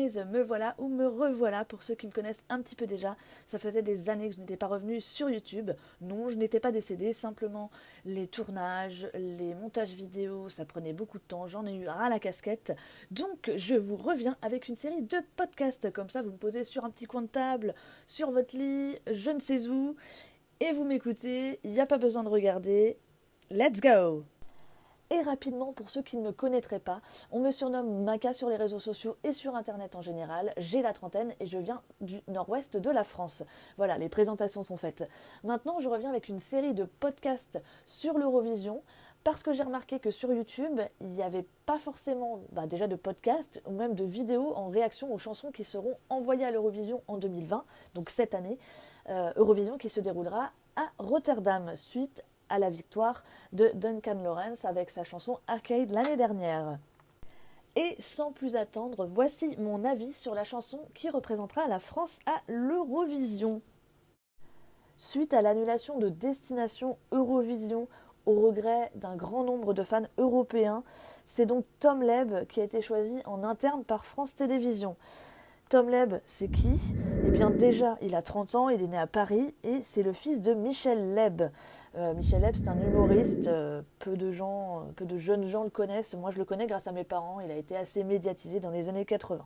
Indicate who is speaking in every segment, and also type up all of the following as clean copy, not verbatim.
Speaker 1: surprise, me voilà ou me revoilà pour ceux qui me connaissent un petit peu déjà. Ça faisait des années que je n'étais pas revenue sur YouTube. Non, je n'étais pas décédée, simplement les tournages, les montages vidéo, ça prenait beaucoup de temps, j'en ai eu ras la casquette. Donc je vous reviens avec une série de podcasts, comme ça vous me posez sur un petit coin de table, sur votre lit, je ne sais où, et vous m'écoutez, il n'y a pas besoin de regarder. Let's go! Et rapidement, pour ceux qui ne me connaîtraient pas, on me surnomme Maca sur les réseaux sociaux et sur internet en général. J'ai la trentaine et je viens du nord-ouest de la France. Voilà, les présentations sont faites. Maintenant, je reviens avec une série de podcasts sur l'Eurovision parce que j'ai remarqué que sur YouTube, il n'y avait pas forcément déjà de podcasts ou même de vidéos en réaction aux chansons qui seront envoyées à l'Eurovision en 2020, donc cette année. Eurovision qui se déroulera à Rotterdam, suite à la victoire de Duncan Lawrence avec sa chanson Arcade l'année dernière. Et sans plus attendre, voici mon avis sur la chanson qui représentera la France à l'Eurovision. Suite à l'annulation de Destination Eurovision au regret d'un grand nombre de fans européens, c'est donc Tom Leb qui a été choisi en interne par France Télévisions. Tom Leb, c'est qui ? Eh bien déjà, il a 30 ans, il est né à Paris et c'est le fils de Michel Leb. Michel Leb, c'est un humoriste, peu de jeunes gens le connaissent. Moi, je le connais grâce à mes parents, il a été assez médiatisé dans les années 80.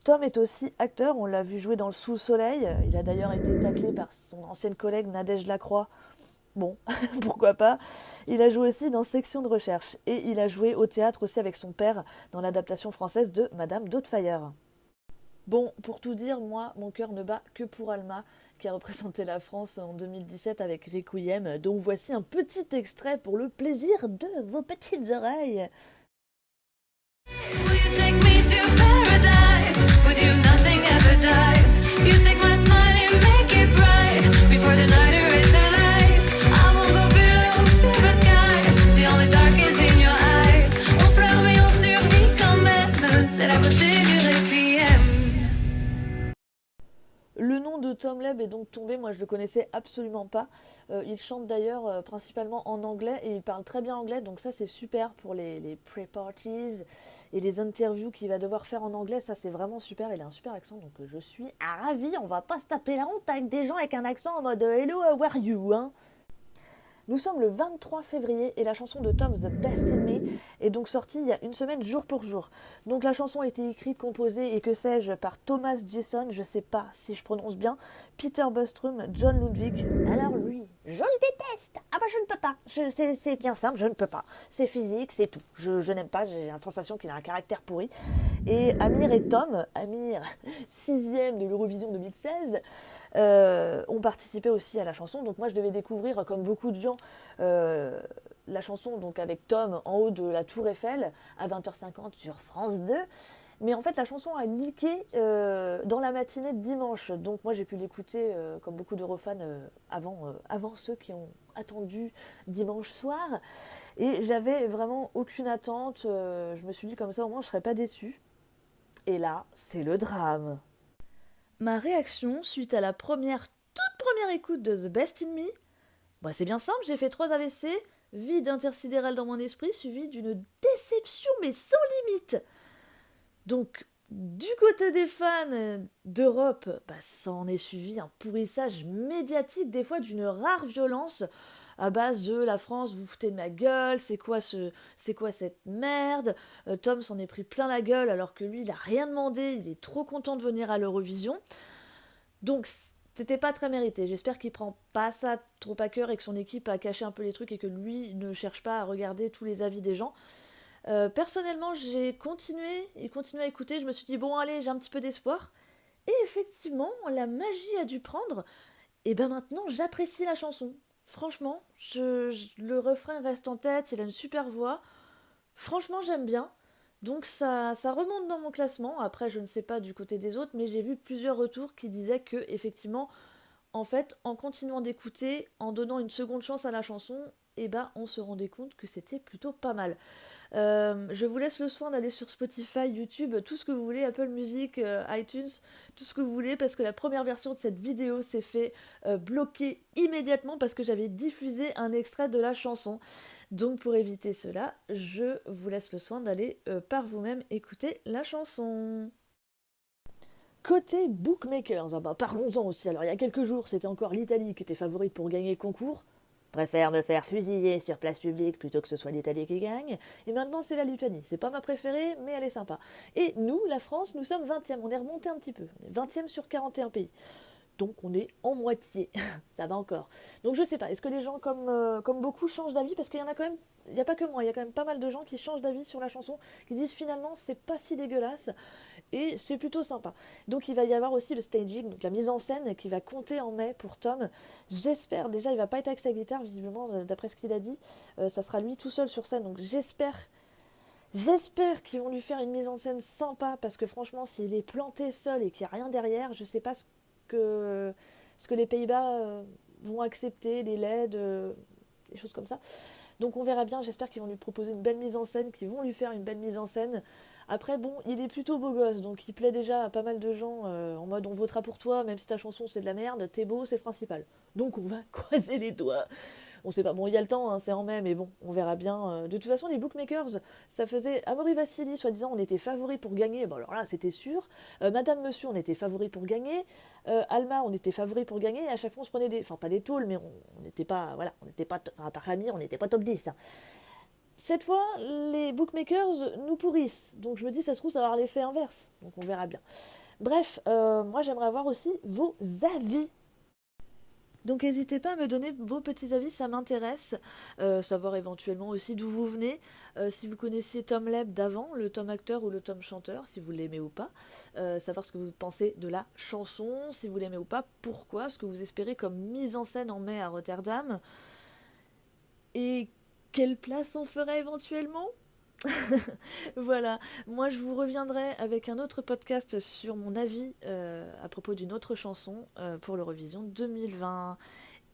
Speaker 1: Tom est aussi acteur, on l'a vu jouer dans Le Sous-Soleil. Il a d'ailleurs été taclé par son ancienne collègue Nadège Lacroix. Bon, pourquoi pas. Il a joué aussi dans Section de recherche et il a joué au théâtre aussi avec son père dans l'adaptation française de Madame Doubtfire. Bon, pour tout dire, moi, mon cœur ne bat que pour Alma, qui a représenté la France en 2017 avec Requiem, dont voici un petit extrait pour le plaisir de vos petites oreilles. Will you take me to paradise? With you nothing ever dies. You take my smile and make it bright. Before the night erases the light. I won't go below silver skies. The only dark is in your eyes. On pleure mais on survit quand même. C'est la beauté du Requiem. Le nom de Tom Leb est donc tombé, moi je le connaissais absolument pas. Il chante d'ailleurs principalement en anglais et il parle très bien anglais, donc ça c'est super pour les pre-parties et les interviews qu'il va devoir faire en anglais, ça c'est vraiment super, il a un super accent, donc je suis ravie, on va pas se taper la honte avec des gens avec un accent en mode Hello, how are you, hein. Nous sommes le 23 février et la chanson de Tom, The Best in Me, est donc sortie il y a une semaine jour pour jour. Donc la chanson a été écrite, composée et que sais-je par Thomas Jason, je sais pas si je prononce bien, Peter Bostrom, John Ludwig. Alors lui, je le déteste. Ah bah je ne peux pas. C'est bien simple, je ne peux pas. C'est physique, c'est tout. Je n'aime pas, j'ai la sensation qu'il a un caractère pourri. Et Amir et Tom, Amir, 6e de l'Eurovision 2016, ont participé aussi à la chanson. Donc moi je devais découvrir, comme beaucoup de gens, la chanson donc avec Tom en haut de la Tour Eiffel à 20h50 sur France 2. Mais en fait la chanson a leaké dans la matinée de dimanche. Donc moi j'ai pu l'écouter comme beaucoup d'Eurofans avant ceux qui ont attendu dimanche soir. Et j'avais vraiment aucune attente. Je me suis dit comme ça au moins je serais pas déçue. Et là c'est le drame. Ma réaction suite à la toute première écoute de The Best in Me, c'est bien simple, j'ai fait 3 AVC, vide intersidéral dans mon esprit, suivi d'une déception mais sans limite. Donc, du côté des fans d'Europe, ça en est suivi un pourrissage médiatique, des fois d'une rare violence, à base de la France, vous foutez de ma gueule, c'est quoi cette merde. Tom s'en est pris plein la gueule alors que lui, il a rien demandé, il est trop content de venir à l'Eurovision. Donc, c'était pas très mérité. J'espère qu'il prend pas ça trop à cœur et que son équipe a caché un peu les trucs et que lui ne cherche pas à regarder tous les avis des gens. Personnellement, j'ai continué à écouter. Je me suis dit, bon, allez, j'ai un petit peu d'espoir. Et effectivement, la magie a dû prendre. Et maintenant, j'apprécie la chanson. Franchement, le refrain reste en tête, il a une super voix. Franchement, j'aime bien. Donc ça remonte dans mon classement. Après, je ne sais pas du côté des autres, mais j'ai vu plusieurs retours qui disaient que, effectivement, en fait, en continuant d'écouter, en donnant une seconde chance à la chanson, on se rendait compte que c'était plutôt pas mal. Je vous laisse le soin d'aller sur Spotify, YouTube, tout ce que vous voulez, Apple Music, iTunes, tout ce que vous voulez, parce que la première version de cette vidéo s'est fait bloquer immédiatement parce que j'avais diffusé un extrait de la chanson. Donc pour éviter cela, je vous laisse le soin d'aller par vous-même écouter la chanson. Côté bookmakers, parlons-en aussi. Alors il y a quelques jours, c'était encore l'Italie qui était favorite pour gagner le concours. Préfère me faire fusiller sur place publique plutôt que ce soit l'Italie qui gagne. Et maintenant, c'est la Lituanie. C'est pas ma préférée, mais elle est sympa. Et nous, la France, nous sommes 20e. On est remonté un petit peu. On est 20e sur 41 pays. Donc on est en moitié. Ça va encore. Donc je sais pas, est-ce que les gens comme beaucoup changent d'avis? Parce qu'il y en a quand même, il n'y a pas que moi, il y a quand même pas mal de gens qui changent d'avis sur la chanson, qui disent finalement c'est pas si dégueulasse et c'est plutôt sympa. Donc il va y avoir aussi le staging, donc la mise en scène qui va compter en mai pour Tom. J'espère, déjà il va pas être avec sa guitare visiblement d'après ce qu'il a dit, ça sera lui tout seul sur scène, donc J'espère qu'ils vont lui faire une mise en scène sympa parce que franchement, s'il est planté seul et qu'il n'y a rien derrière, je sais pas que, ce que les Pays-Bas vont accepter, les LED, des choses comme ça. Donc on verra bien, j'espère qu'ils vont lui proposer une belle mise en scène, qu'ils vont lui faire une belle mise en scène. Après, bon, il est plutôt beau gosse, donc il plaît déjà à pas mal de gens en mode on votera pour toi, même si ta chanson c'est de la merde, t'es beau, c'est le principal. Donc on va croiser les doigts. On sait pas, bon, il y a le temps, hein, c'est en mai, mais bon, on verra bien. De toute façon, les bookmakers, ça faisait Amaury Vassili, soi-disant, on était favori pour gagner. Bon, alors là, c'était sûr. Madame Monsieur, on était favori pour gagner. Alma, on était favori pour gagner. Et à chaque fois, on se prenait des. Enfin, pas des tôles, mais on n'était pas. Voilà, on n'était pas. Enfin, par ami, on n'était pas top 10. Hein. Cette fois, les bookmakers nous pourrissent. Donc je me dis, ça se trouve, ça va avoir l'effet inverse. Donc on verra bien. Bref, moi, j'aimerais avoir aussi vos avis. Donc n'hésitez pas à me donner vos petits avis, ça m'intéresse. Savoir éventuellement aussi d'où vous venez. Si vous connaissiez Tom Leb d'avant, le Tom acteur ou le Tom chanteur, si vous l'aimez ou pas. Savoir ce que vous pensez de la chanson, si vous l'aimez ou pas, pourquoi, ce que vous espérez comme mise en scène en mai à Rotterdam. Et quelle place on ferait éventuellement. Voilà, moi je vous reviendrai avec un autre podcast sur mon avis à propos d'une autre chanson pour l'Eurovision 2020.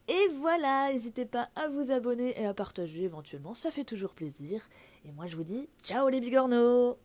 Speaker 1: Et voilà, n'hésitez pas à vous abonner et à partager éventuellement, ça fait toujours plaisir. Et moi je vous dis ciao les bigorneaux.